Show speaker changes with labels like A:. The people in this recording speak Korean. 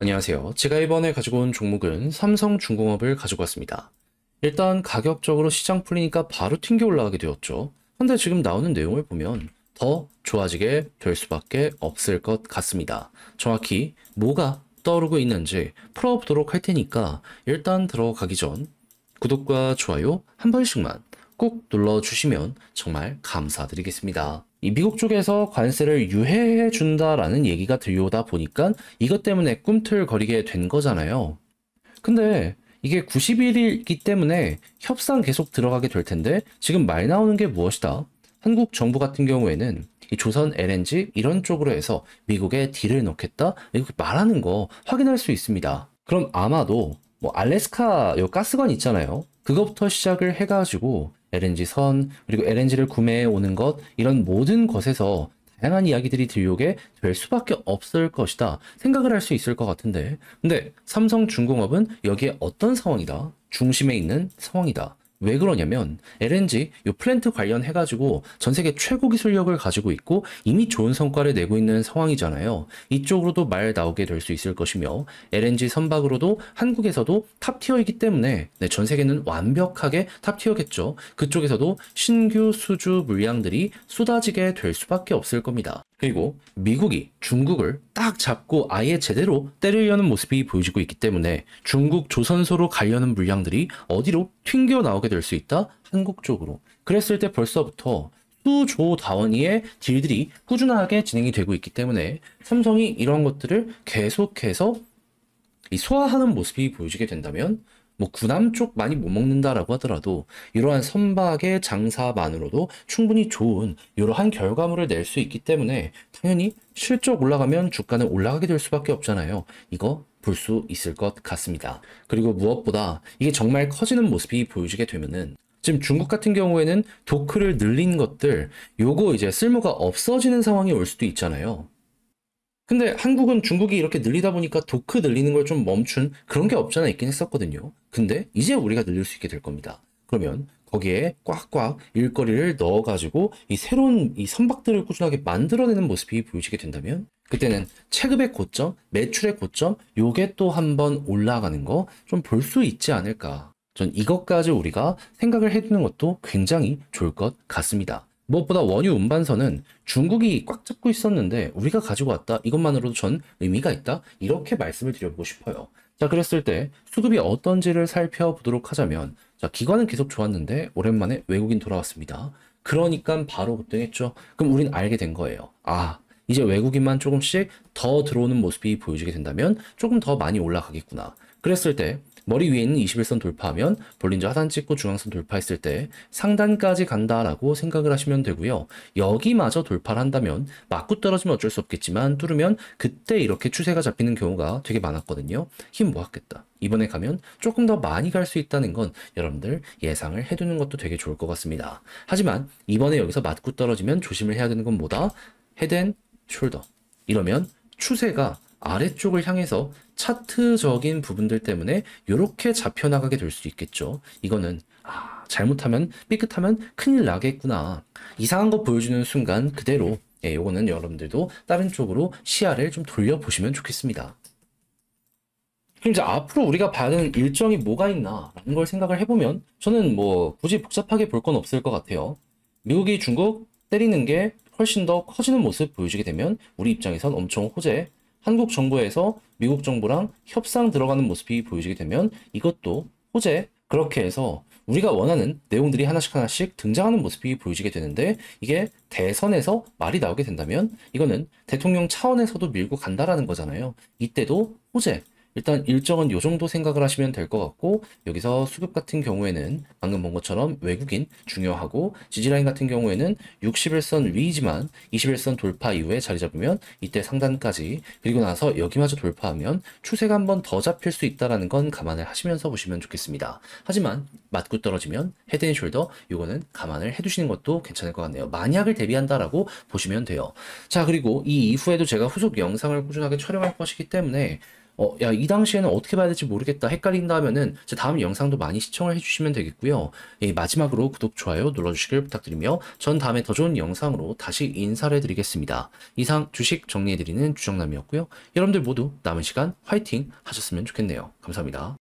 A: 안녕하세요. 제가 이번에 가지고 온 종목은 삼성중공업을 가지고 왔습니다. 일단 가격적으로 시장 풀리니까 바로 튕겨 올라가게 되었죠. 근데 지금 나오는 내용을 보면 더 좋아지게 될 수밖에 없을 것 같습니다. 정확히 뭐가 떠오르고 있는지 풀어보도록 할 테니까 일단 들어가기 전 구독과 좋아요 한 번씩만 꼭 눌러주시면 정말 감사드리겠습니다. 이 미국 쪽에서 관세를 유예해 준다라는 얘기가 들려오다 보니까 이것 때문에 꿈틀거리게 된 거잖아요. 근데 이게 90일이기 때문에 협상 계속 들어가게 될 텐데 지금 말 나오는 게 무엇이다? 한국 정부 같은 경우에는 이 조선 LNG 이런 쪽으로 해서 미국에 딜을 넣겠다? 이렇게 말하는 거 확인할 수 있습니다. 그럼 아마도 뭐 알래스카 요 가스관 있잖아요. 그거부터 시작을 해가지고 LNG 선 그리고 LNG를 구매해 오는 것 이런 모든 것에서 다양한 이야기들이 들려오게 될 수밖에 없을 것이다 생각을 할 수 있을 것 같은데 근데 삼성중공업은 여기에 어떤 상황이다? 중심에 있는 상황이다. 왜 그러냐면 LNG 요 플랜트 관련해가지고 전 세계 최고 기술력을 가지고 있고 이미 좋은 성과를 내고 있는 상황이잖아요. 이쪽으로도 말 나오게 될 수 있을 것이며 LNG 선박으로도 한국에서도 탑티어이기 때문에 네, 전 세계는 완벽하게 탑티어겠죠. 그쪽에서도 신규 수주 물량들이 쏟아지게 될 수밖에 없을 겁니다. 그리고 미국이 중국을 딱 잡고 아예 제대로 때리려는 모습이 보여지고 있기 때문에 중국 조선소로 가려는 물량들이 어디로 튕겨 나오게 될 수 있다? 한국 쪽으로. 그랬을 때 벌써부터 수조 단위의 딜들이 꾸준하게 진행이 되고 있기 때문에 삼성이 이런 것들을 계속해서 소화하는 모습이 보여지게 된다면 뭐 구남 쪽 많이 못 먹는다라고 하더라도 이러한 선박의 장사만으로도 충분히 좋은 이러한 결과물을 낼 수 있기 때문에 당연히 실적 올라가면 주가는 올라가게 될 수밖에 없잖아요. 이거 볼 수 있을 것 같습니다. 그리고 무엇보다 이게 정말 커지는 모습이 보여지게 되면은 지금 중국 같은 경우에는 도크를 늘린 것들 요거 이제 쓸모가 없어지는 상황이 올 수도 있잖아요. 근데 한국은 중국이 이렇게 늘리다 보니까 도크 늘리는 걸 좀 멈춘 그런 게 없잖아 있긴 했었거든요. 근데 이제 우리가 늘릴 수 있게 될 겁니다. 그러면 거기에 꽉꽉 일거리를 넣어가지고 이 새로운 이 선박들을 꾸준하게 만들어내는 모습이 보여지게 된다면 그때는 체급의 고점, 매출의 고점 요게 또 한번 올라가는 거 좀 볼 수 있지 않을까. 전 이것까지 우리가 생각을 해두는 것도 굉장히 좋을 것 같습니다. 무엇보다 원유 운반선은 중국이 꽉 잡고 있었는데 우리가 가지고 왔다. 이것만으로도 전 의미가 있다. 이렇게 말씀을 드려보고 싶어요. 자, 그랬을 때 수급이 어떤지를 살펴보도록 하자면 자, 기관은 계속 좋았는데 오랜만에 외국인 돌아왔습니다. 그러니까 바로 급등했죠. 그럼 우린 알게 된 거예요. 아, 이제 외국인만 조금씩 더 들어오는 모습이 보여지게 된다면 조금 더 많이 올라가겠구나. 그랬을 때 머리 위에 있는 21선 돌파하면 볼린저 하단 찍고 중앙선 돌파했을 때 상단까지 간다라고 생각을 하시면 되고요. 여기마저 돌파를 한다면 맞고 떨어지면 어쩔 수 없겠지만 뚫으면 그때 이렇게 추세가 잡히는 경우가 되게 많았거든요. 힘 모았겠다. 이번에 가면 조금 더 많이 갈 수 있다는 건 여러분들 예상을 해두는 것도 되게 좋을 것 같습니다. 하지만 이번에 여기서 맞고 떨어지면 조심을 해야 되는 건 뭐다? 헤드 숄더. 이러면 추세가 아래쪽을 향해서 차트적인 부분들 때문에 이렇게 잡혀나가게 될 수 있겠죠. 이거는 잘못하면 삐끗하면 큰일 나겠구나. 이상한 거 보여주는 순간 그대로 요거는 여러분들도 다른 쪽으로 시야를 좀 돌려보시면 좋겠습니다. 그럼 이제 앞으로 우리가 봐야 되는 일정이 뭐가 있나라는 걸 생각을 해보면 저는 뭐 굳이 복잡하게 볼 건 없을 것 같아요. 미국이 중국 때리는 게 훨씬 더 커지는 모습 보여주게 되면 우리 입장에선 엄청 호재. 한국 정부에서 미국 정부랑 협상 들어가는 모습이 보여지게 되면 이것도 호재. 그렇게 해서 우리가 원하는 내용들이 하나씩 하나씩 등장하는 모습이 보여지게 되는데 이게 대선에서 말이 나오게 된다면 이거는 대통령 차원에서도 밀고 간다라는 거잖아요. 이때도 호재. 일단 일정은 요 정도 생각을 하시면 될 것 같고 여기서 수급 같은 경우에는 방금 본 것처럼 외국인 중요하고 지지라인 같은 경우에는 61선 위이지만 21선 돌파 이후에 자리 잡으면 이때 상단까지 그리고 나서 여기마저 돌파하면 추세가 한 번 더 잡힐 수 있다는 건 감안을 하시면서 보시면 좋겠습니다. 하지만 맞고 떨어지면 헤드앤숄더 요거는 감안을 해두시는 것도 괜찮을 것 같네요. 만약을 대비한다라고 보시면 돼요. 자, 그리고 이 이후에도 제가 후속 영상을 꾸준하게 촬영할 것이기 때문에 야, 이 당시에는 어떻게 봐야 될지 모르겠다, 헷갈린다 하면은 제 다음 영상도 많이 시청을 해주시면 되겠고요. 예, 마지막으로 구독, 좋아요 눌러주시길 부탁드리며 전 다음에 더 좋은 영상으로 다시 인사를 드리겠습니다. 이상 주식 정리해드리는 주정남이었고요. 여러분들 모두 남은 시간 화이팅 하셨으면 좋겠네요. 감사합니다.